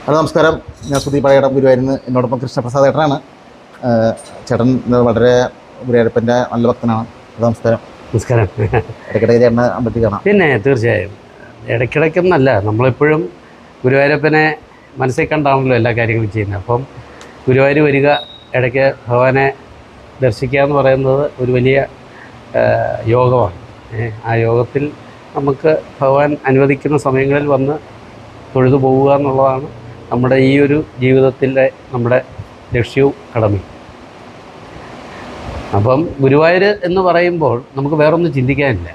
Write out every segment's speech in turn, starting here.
Hello നമസ്കാരം, ഞാൻ സുദീപ് പഴയടം ഗുരുവായൂരിൽ. എന്നോടൊപ്പം കൃഷ്ണപ്രസാദ് ഏട്ടനാണ്. ചേട്ടൻ വളരെ ഗുരുവായൂരപ്പൻ്റെ നല്ല ഭക്തനാണ്. നമസ്കാരം. നമസ്കാരം. ഇടയ്ക്കിടയ്ക്ക് ചേട്ടനെ അമ്പലത്തിൽ കാണാം. പിന്നെ തീർച്ചയായും ഇടയ്ക്കിടയ്ക്കൊന്നല്ല, നമ്മളെപ്പോഴും ഗുരുവായൂരപ്പനെ മനസ്സിൽ കണ്ടാണല്ലോ എല്ലാ കാര്യങ്ങളും ചെയ്യുന്നത്. അപ്പം ഗുരുവായൂർ വരിക, ഇടയ്ക്ക് ഭഗവാനെ ദർശിക്കുക എന്ന് പറയുന്നത് ഒരു വലിയ യോഗമാണ്. ആ യോഗത്തിൽ നമുക്ക് ഭഗവാൻ അനുവദിക്കുന്ന സമയങ്ങളിൽ വന്ന് തൊഴുതു പോവുക എന്നുള്ളതാണ് നമ്മുടെ ഈ ഒരു ജീവിതത്തിലെ നമ്മുടെ ലക്ഷ്യവും കടമയും. അപ്പം ഗുരുവായൂർ എന്ന് പറയുമ്പോൾ നമുക്ക് വേറൊന്നും ചിന്തിക്കാനില്ല,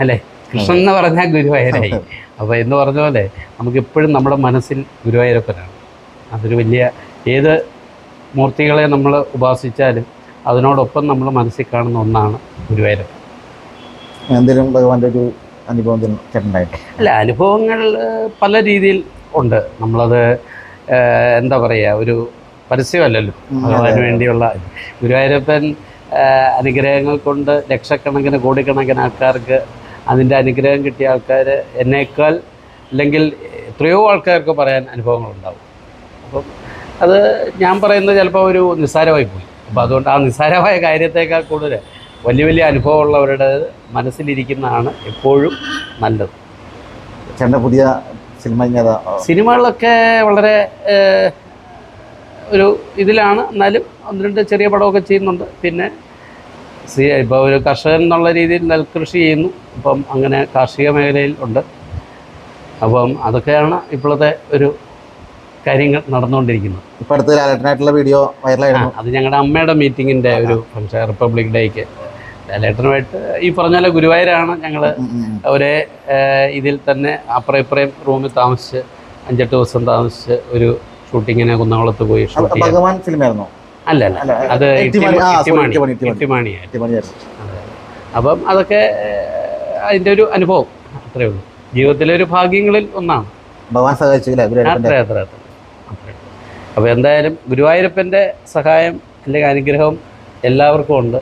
അല്ലേ? കൃഷ്ണൻ എന്ന് പറഞ്ഞാൽ ഗുരുവായൂരായി. അപ്പോൾ എന്ന് പറഞ്ഞ പോലെ നമുക്കെപ്പോഴും നമ്മുടെ മനസ്സിൽ ഗുരുവായൂരപ്പനാണ്. അതൊരു വലിയ ഏത് മൂർത്തികളെ നമ്മൾ ഉപാസിച്ചാലും അതിനോടൊപ്പം നമ്മൾ മനസ്സിൽ കാണുന്ന ഒന്നാണ് ഗുരുവായൂരപ്പൻ. എന്തെങ്കിലും ഭഗവാന്റെ ഒരു അനുഭവം ചേട്ടനുണ്ടായിട്ട്? അല്ല, അനുഭവങ്ങൾ പല രീതിയിൽ ഉണ്ട്. നമ്മളത് എന്താ പറയുക, ഒരു പരസ്യമല്ലല്ലോ ഭഗവാന് വേണ്ടിയുള്ള. ഗുരുവായൂരപ്പൻ അനുഗ്രഹങ്ങൾ കൊണ്ട് ലക്ഷക്കണക്കിന് കോടിക്കണക്കിന് ആൾക്കാർക്ക് അതിൻ്റെ അനുഗ്രഹം കിട്ടിയ ആൾക്കാർ എന്നേക്കാൾ അല്ലെങ്കിൽ എത്രയോ ആൾക്കാർക്ക് പറയാൻ അനുഭവങ്ങളുണ്ടാവും. അപ്പം അത് ഞാൻ പറയുന്നത് ചിലപ്പോൾ ഒരു നിസ്സാരമായി പോയി. അപ്പോൾ അതുകൊണ്ട് ആ നിസ്സാരമായ കാര്യത്തേക്കാൾ കൂടുതൽ വലിയ വലിയ അനുഭവമുള്ളവരുടെ മനസ്സിലിരിക്കുന്നതാണ് എപ്പോഴും നല്ലത്. ചേട്ടൻ്റെ പുതിയ സിനിമകളൊക്കെ വളരെ ഒരു ഇതിലാണ്, എന്നാലും ഒന്ന് രണ്ട് ചെറിയ പടമൊക്കെ ചെയ്യുന്നുണ്ട്. പിന്നെ ഇപ്പോൾ ഒരു കർഷകൻ എന്നുള്ള രീതിയിൽ നെൽകൃഷി ചെയ്യുന്നു. അപ്പം അങ്ങനെ കാർഷിക മേഖലയിൽ ഉണ്ട്. അപ്പം അതൊക്കെയാണ് ഇപ്പോഴത്തെ ഒരു കാര്യങ്ങൾ നടന്നുകൊണ്ടിരിക്കുന്നത്. ഇപ്പോൾ അടുത്ത് ലാലേട്ടനായിട്ടുള്ള വീഡിയോ വൈറലായിരുന്നു. അത് ഞങ്ങളുടെ അമ്മയുടെ മീറ്റിങ്ങിൻ്റെ ഒരു ഫംഗ്ഷൻ, റിപ്പബ്ലിക് ഡേക്ക്. ലാലേട്ടനുമായിട്ട് ഈ പറഞ്ഞ പോലെ ഗുരുവായൂരാണ് ഞങ്ങൾ ഒരേ ഇതിൽ തന്നെ അപ്പുറം ഇപ്പുറം റൂമിൽ താമസിച്ച് 5-8 ദിവസം താമസിച്ച് ഒരു ഷൂട്ടിങ്ങിന് കുന്നംകുളത്ത് പോയി ഷൂട്ട് ചെയ്യാൻ. അല്ല അത് ഇട്ടിമാണിയായിരുന്നു. അപ്പം അതൊക്കെ അതിൻ്റെ ഒരു അനുഭവം അത്രയേ ഉള്ളൂ. ജീവിതത്തിലെ ഒരു ഭാഗ്യങ്ങളിൽ ഒന്നാണ്. അത്ര. അപ്പോൾ എന്തായാലും ഗുരുവായൂരപ്പൻ്റെ സഹായം അല്ലെങ്കിൽ അനുഗ്രഹം എല്ലാവർക്കും ഉണ്ട്.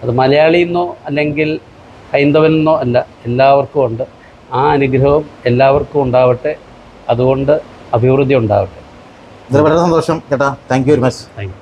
അത് മലയാളിയെന്നോ അല്ലെങ്കിൽ ഹൈന്ദവനെന്നോ അല്ല, എല്ലാവർക്കും ഉണ്ട്. ആ അനുഗ്രഹം എല്ലാവർക്കും ഉണ്ടാവട്ടെ. അതുകൊണ്ട് അഭിവൃദ്ധി ഉണ്ടാവട്ടെ. വളരെ സന്തോഷം ചേട്ടാ. Thank you very much. Thank you.